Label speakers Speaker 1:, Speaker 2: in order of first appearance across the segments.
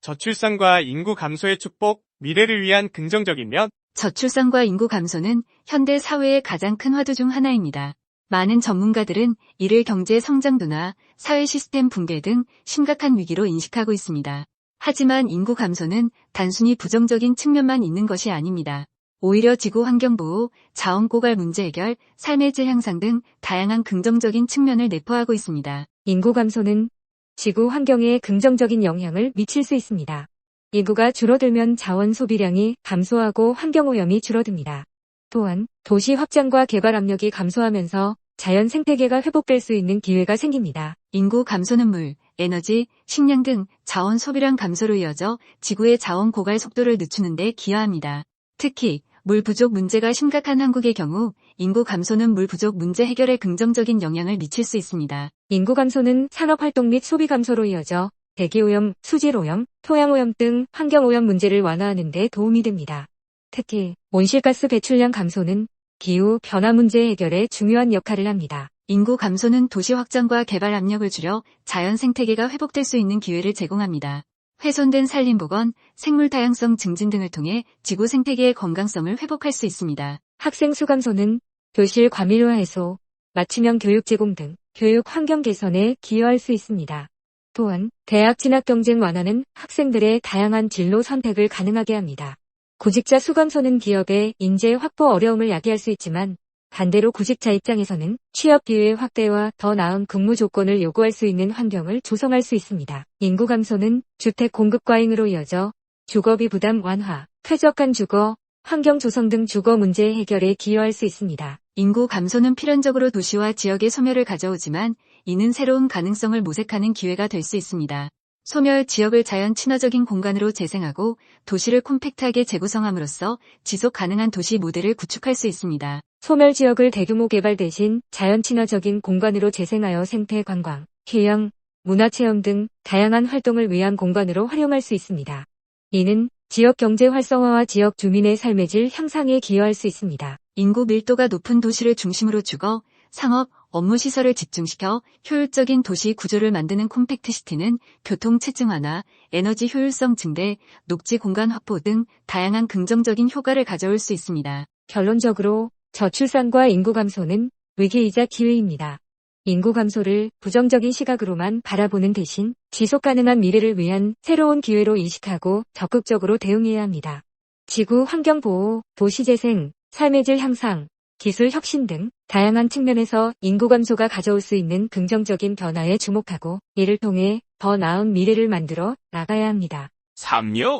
Speaker 1: 저출산과 인구 감소의 축복, 미래를 위한 긍정적인 면.
Speaker 2: 저출산과 인구 감소는 현대 사회의 가장 큰 화두 중 하나입니다. 많은 전문가들은 이를 경제 성장도나 사회 시스템 붕괴 등 심각한 위기로 인식하고 있습니다. 하지만 인구 감소는 단순히 부정적인 측면만 있는 것이 아닙니다. 오히려 지구 환경 보호, 자원 고갈 문제 해결, 삶의 질 향상 등 다양한 긍정적인 측면을 내포하고 있습니다.
Speaker 3: 인구 감소는 지구 환경에 긍정적인 영향을 미칠 수 있습니다. 인구가 줄어들면 자원 소비량이 감소하고 환경오염이 줄어듭니다. 또한 도시 확장과 개발 압력이 감소하면서 자연 생태계가 회복될 수 있는 기회가 생깁니다.
Speaker 2: 인구 감소는 물, 에너지, 식량 등 자원 소비량 감소로 이어져 지구의 자원 고갈 속도를 늦추는 데 기여합니다. 특히 물 부족 문제가 심각한 한국의 경우 인구 감소는 물 부족 문제 해결에 긍정적인 영향을 미칠 수 있습니다.
Speaker 3: 인구 감소는 산업활동 및 소비 감소로 이어져 대기오염, 수질오염, 토양오염 등 환경오염 문제를 완화하는 데 도움이 됩니다. 특히 온실가스 배출량 감소는 기후 변화 문제 해결에 중요한 역할을 합니다.
Speaker 2: 인구 감소는 도시 확장과 개발 압력을 줄여 자연 생태계가 회복될 수 있는 기회를 제공합니다. 훼손된 산림복원, 생물 다양성 증진 등을 통해 지구 생태계의 건강성을 회복할 수 있습니다.
Speaker 3: 학생 수 감소는 교실 과밀화 해소, 맞춤형 교육 제공 등 교육 환경 개선에 기여할 수 있습니다. 또한 대학 진학 경쟁 완화는 학생들의 다양한 진로 선택을 가능하게 합니다. 구직자 수 감소는 기업의 인재 확보 어려움을 야기할 수 있지만 반대로 구직자 입장에서는 취업 기회 확대와 더 나은 근무 조건을 요구할 수 있는 환경을 조성할 수 있습니다. 인구 감소는 주택 공급 과잉으로 이어져 주거비 부담 완화, 쾌적한 주거, 환경 조성 등 주거 문제 해결에 기여할 수 있습니다.
Speaker 2: 인구 감소는 필연적으로 도시와 지역의 소멸을 가져오지만 이는 새로운 가능성을 모색하는 기회가 될 수 있습니다. 소멸 지역을 자연 친화적인 공간으로 재생하고 도시를 콤팩트하게 재구성함으로써 지속 가능한 도시 모델을 구축할 수 있습니다.
Speaker 3: 소멸 지역을 대규모 개발 대신 자연 친화적인 공간으로 재생하여 생태 관광, 휴양, 문화체험 등 다양한 활동을 위한 공간으로 활용할 수 있습니다. 이는 지역 경제 활성화와 지역 주민의 삶의 질 향상에 기여할 수 있습니다.
Speaker 2: 인구 밀도가 높은 도시를 중심으로 주거, 상업, 업무 시설을 집중시켜 효율적인 도시 구조를 만드는 콤팩트 시티는 교통 체증 완화, 에너지 효율성 증대, 녹지 공간 확보 등 다양한 긍정적인 효과를 가져올 수 있습니다.
Speaker 3: 결론적으로 저출산과 인구 감소는 위기이자 기회입니다. 인구 감소를 부정적인 시각으로만 바라보는 대신 지속 가능한 미래를 위한 새로운 기회로 인식하고 적극적으로 대응해야 합니다. 지구 환경 보호, 도시 재생, 삶의 질 향상, 기술 혁신 등 다양한 측면에서 인구 감소가 가져올 수 있는 긍정적인 변화에 주목하고 이를 통해 더 나은 미래를 만들어 나가야 합니다.
Speaker 1: 삶요?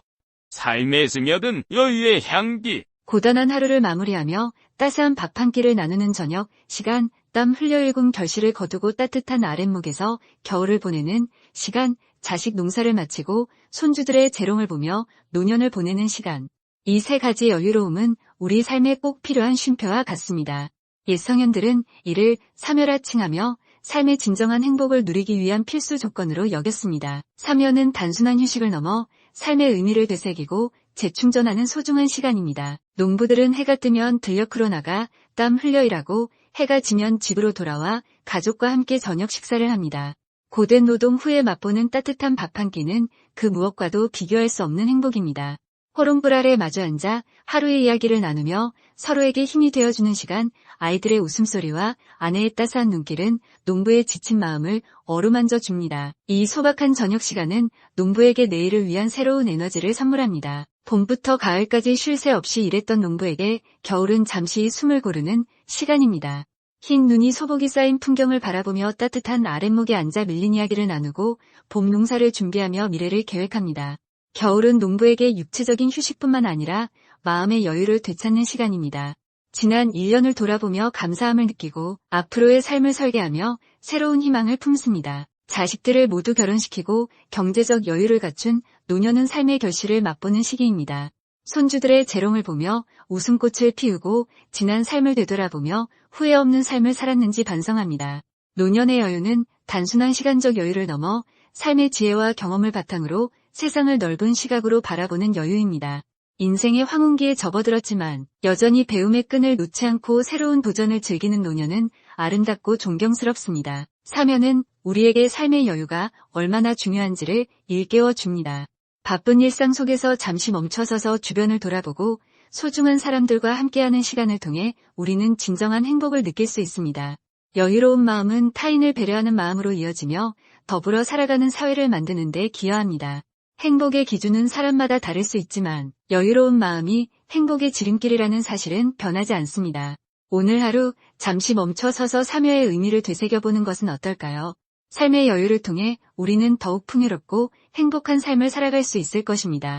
Speaker 1: 삶에 스며든 여유의 향기.
Speaker 2: 고단한 하루를 마무리하며 따스한 밥 한 끼를 나누는 저녁 시간, 땀 흘려 일군 결실을 거두고 따뜻한 아랫목에서 겨울을 보내는 시간, 자식 농사를 마치고 손주들의 재롱을 보며 노년을 보내는 시간. 이 세 가지 여유로움은 우리 삶에 꼭 필요한 쉼표와 같습니다. 옛 성현들은 이를 사멸하 칭하며 삶의 진정한 행복을 누리기 위한 필수 조건으로 여겼습니다. 사면은 단순한 휴식을 넘어 삶의 의미를 되새기고 재충전하는 소중한 시간입니다. 농부들은 해가 뜨면 들녘으로 나가 땀 흘려 일하고 해가 지면 집으로 돌아와 가족과 함께 저녁 식사를 합니다. 고된 노동 후에 맛보는 따뜻한 밥 한 끼는 그 무엇과도 비교할 수 없는 행복입니다. 호롱불 아래 마주 앉아 하루의 이야기를 나누며 서로에게 힘이 되어주는 시간, 아이들의 웃음소리와 아내의 따스한 눈길은 농부의 지친 마음을 어루만져 줍니다. 이 소박한 저녁 시간은 농부에게 내일을 위한 새로운 에너지를 선물합니다. 봄부터 가을까지 쉴 새 없이 일했던 농부에게 겨울은 잠시 숨을 고르는 시간입니다. 흰 눈이 소복이 쌓인 풍경을 바라보며 따뜻한 아랫목에 앉아 밀린 이야기를 나누고 봄 농사를 준비하며 미래를 계획합니다. 겨울은 농부에게 육체적인 휴식뿐만 아니라 마음의 여유를 되찾는 시간입니다. 지난 1년을 돌아보며 감사함을 느끼고 앞으로의 삶을 설계하며 새로운 희망을 품습니다. 자식들을 모두 결혼시키고 경제적 여유를 갖춘 노년은 삶의 결실을 맛보는 시기입니다. 손주들의 재롱을 보며 웃음꽃을 피우고 지난 삶을 되돌아보며 후회 없는 삶을 살았는지 반성합니다. 노년의 여유는 단순한 시간적 여유를 넘어 삶의 지혜와 경험을 바탕으로 세상을 넓은 시각으로 바라보는 여유입니다. 인생의 황혼기에 접어들었지만 여전히 배움의 끈을 놓지 않고 새로운 도전을 즐기는 노년은 아름답고 존경스럽습니다. 사면은 우리에게 삶의 여유가 얼마나 중요한지를 일깨워 줍니다. 바쁜 일상 속에서 잠시 멈춰서서 주변을 돌아보고 소중한 사람들과 함께하는 시간을 통해 우리는 진정한 행복을 느낄 수 있습니다. 여유로운 마음은 타인을 배려하는 마음으로 이어지며 더불어 살아가는 사회를 만드는 데 기여합니다. 행복의 기준은 사람마다 다를 수 있지만 여유로운 마음이 행복의 지름길이라는 사실은 변하지 않습니다. 오늘 하루 잠시 멈춰 서서 참여의 의미를 되새겨보는 것은 어떨까요? 삶의 여유를 통해 우리는 더욱 풍요롭고 행복한 삶을 살아갈 수 있을 것입니다.